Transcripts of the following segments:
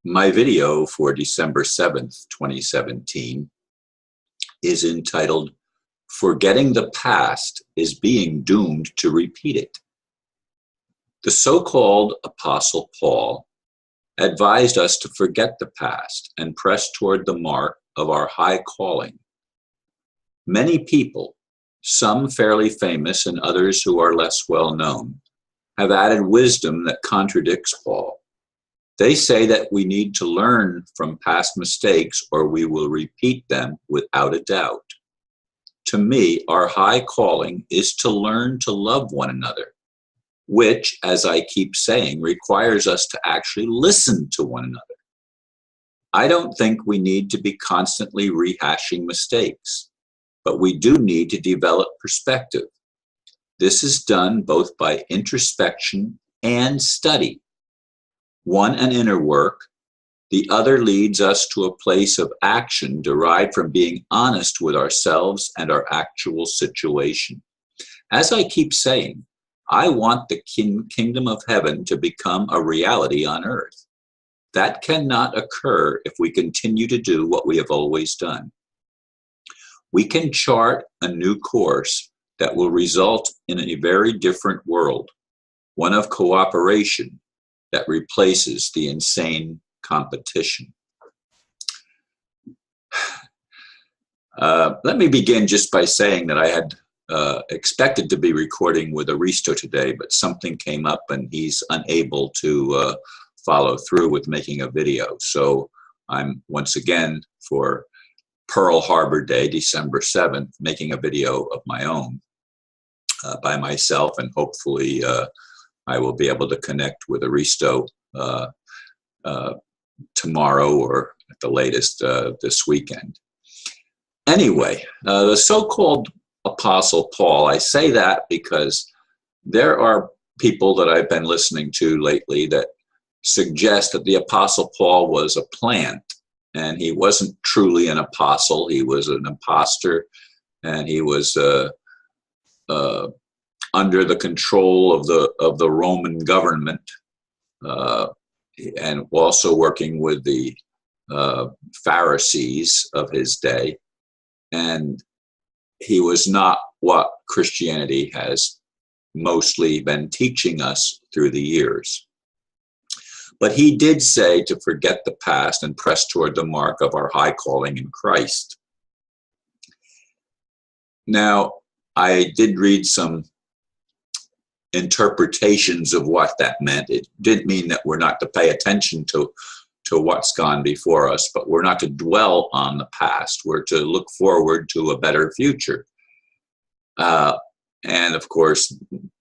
My video for December 7th, 2017 is entitled, "Forgetting the Past is Being Doomed to Repeat It." The so-called Apostle Paul advised us to forget the past and press toward the mark of our high calling. Many people, some fairly famous and others who are less well known, have added wisdom that contradicts Paul. They say that we need to learn from past mistakes or we will repeat them without a doubt. To me, our high calling is to learn to love one another, which, as I keep saying, requires us to actually listen to one another. I don't think we need to be constantly rehashing mistakes, but we do need to develop perspective. This is done both by introspection and study. One an inner work, the other leads us to a place of action derived from being honest with ourselves and our actual situation. As I keep saying, I want the kingdom of heaven to become a reality on earth. That cannot occur if we continue to do what we have always done. We can chart a new course that will result in a very different world, one of cooperation that replaces the insane competition. Let me begin just by saying that I had expected to be recording with Aristo today, but something came up and he's unable to follow through with making a video. So I'm once again, for Pearl Harbor Day, December 7th, making a video of my own by myself, and hopefully I will be able to connect with Aristo tomorrow or at the latest this weekend. Anyway, the so-called Apostle Paul, I say that because there are people that I've been listening to lately that suggest that the Apostle Paul was a plant and he wasn't truly an apostle. He was an imposter, and he was under the control of the Roman government, and also working with the Pharisees of his day. And he was not what Christianity has mostly been teaching us through the years. But he did say to forget the past and press toward the mark of our high calling in Christ. Now, I did read some interpretations of what that meant. It didn't mean that we're not to pay attention to what's gone before us, but we're not to dwell on the past. We're to look forward to a better future. And of course,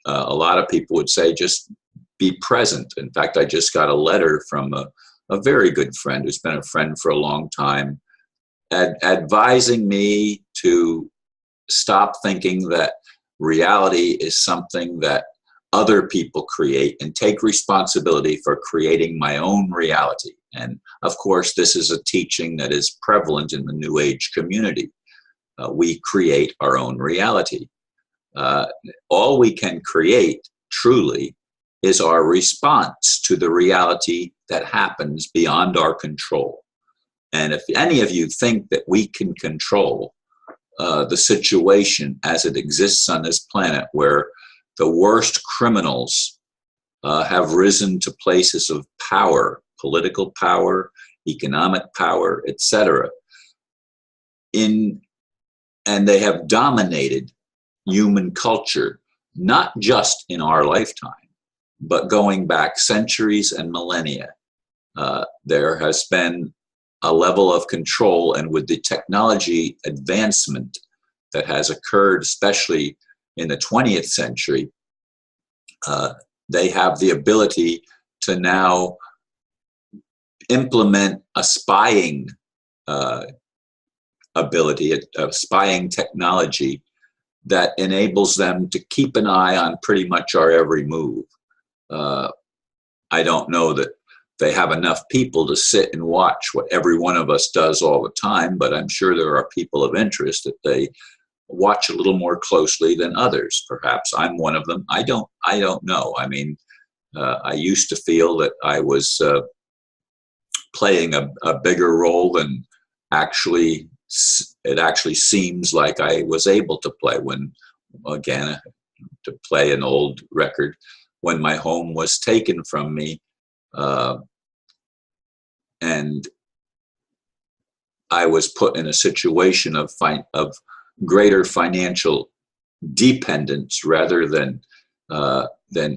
a lot of people would say just be present. In fact, I just got a letter from a very good friend who's been a friend for a long time, advising me to stop thinking that reality is something that other people create and take responsibility for creating my own reality. And of course, this is a teaching that is prevalent in the New Age community. We create our own reality. All we can create, truly, is our response to the reality that happens beyond our control. And if any of you think that we can control the situation as it exists on this planet, where the worst criminals have risen to places of power, political power, economic power, etc., and they have dominated human culture, not just in our lifetime, but going back centuries and millennia. There has been a level of control, and with the technology advancement that has occurred, especially in the 20th century, they have the ability to now implement a spying ability, a spying technology that enables them to keep an eye on pretty much our every move. I don't know that they have enough people to sit and watch what every one of us does all the time, but I'm sure there are people of interest that they watch a little more closely than others. Perhaps I'm one of them. I don't know. I mean, I used to feel that I was playing a bigger role than it actually seems like I was able to play when, again, to play an old record, when my home was taken from me, and I was put in a situation of greater financial dependence rather than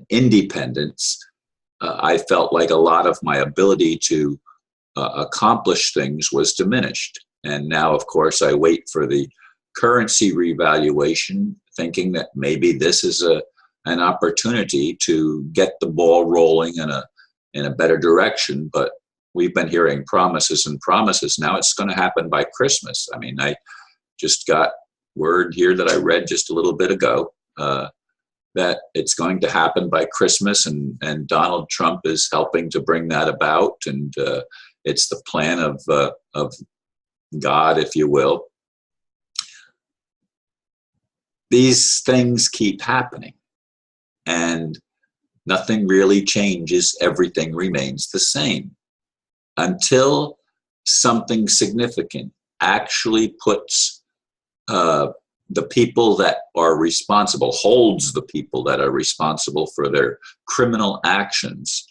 independence. I felt like a lot of my ability to accomplish things was diminished. And now, of course, I wait for the currency revaluation, thinking that maybe this is an opportunity to get the ball rolling in a better direction. But we've been hearing promises and promises. Now it's going to happen by Christmas. I mean, I just got word here that I read just a little bit ago that it's going to happen by Christmas, and Donald Trump is helping to bring that about, and it's the plan of God, if you will. These things keep happening, and nothing really changes. Everything remains the same until something significant actually puts the people that are responsible, holds the people that are responsible for their criminal actions,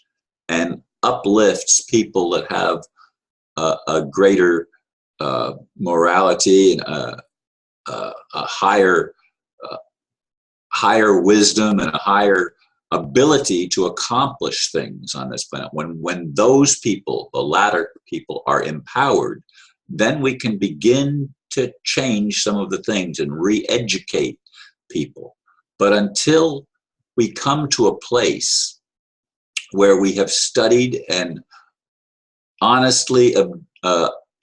and uplifts people that have a greater morality and a higher wisdom and a higher ability to accomplish things on this planet. When those people, the latter people, are empowered, then we can begin to change some of the things and re-educate people. But until we come to a place where we have studied and honestly and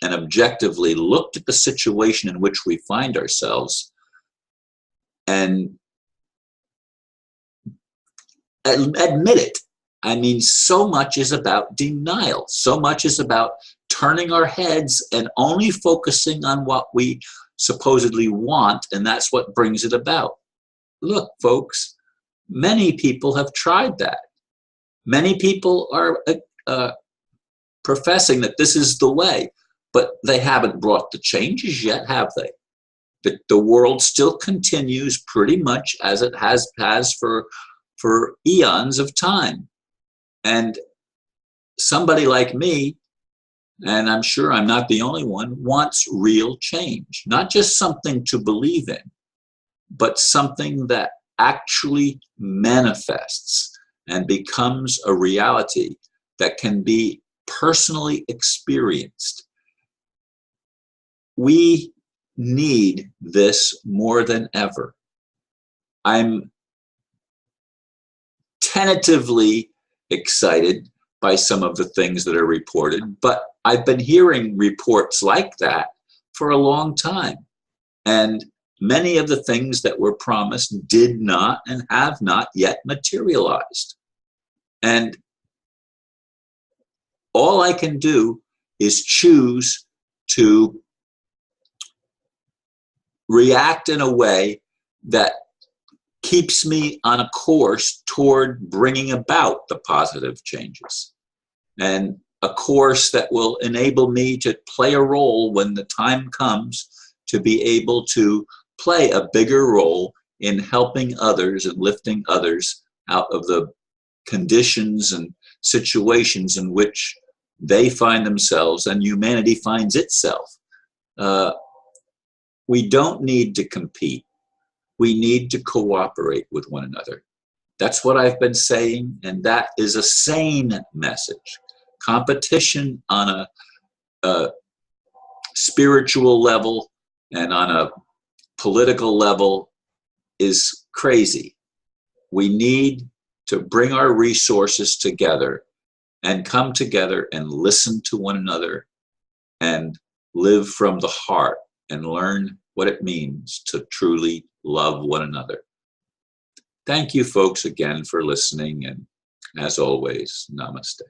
objectively looked at the situation in which we find ourselves and admit it. I mean, so much is about denial. So much is about turning our heads and only focusing on what we supposedly want, and that's what brings it about. Look, folks, many people have tried that. Many people are professing that this is the way, but they haven't brought the changes yet, have they? The world still continues pretty much as it has for eons of time. And somebody like me, and I'm sure I'm not the only one, wants real change. Not just something to believe in, but something that actually manifests and becomes a reality that can be personally experienced. We need this more than ever. I'm tentatively excited by some of the things that are reported, but I've been hearing reports like that for a long time. And many of the things that were promised did not and have not yet materialized. And all I can do is choose to react in a way that keeps me on a course toward bringing about the positive changes, and a course that will enable me to play a role when the time comes to be able to play a bigger role in helping others and lifting others out of the conditions and situations in which they find themselves and humanity finds itself. We don't need to compete. We need to cooperate with one another. That's what I've been saying, and that is a sane message. Competition on a spiritual level and on a political level is crazy. We need to bring our resources together and come together and listen to one another and live from the heart and learn what it means to truly love one another. Thank you, folks, again for listening, and as always, namaste.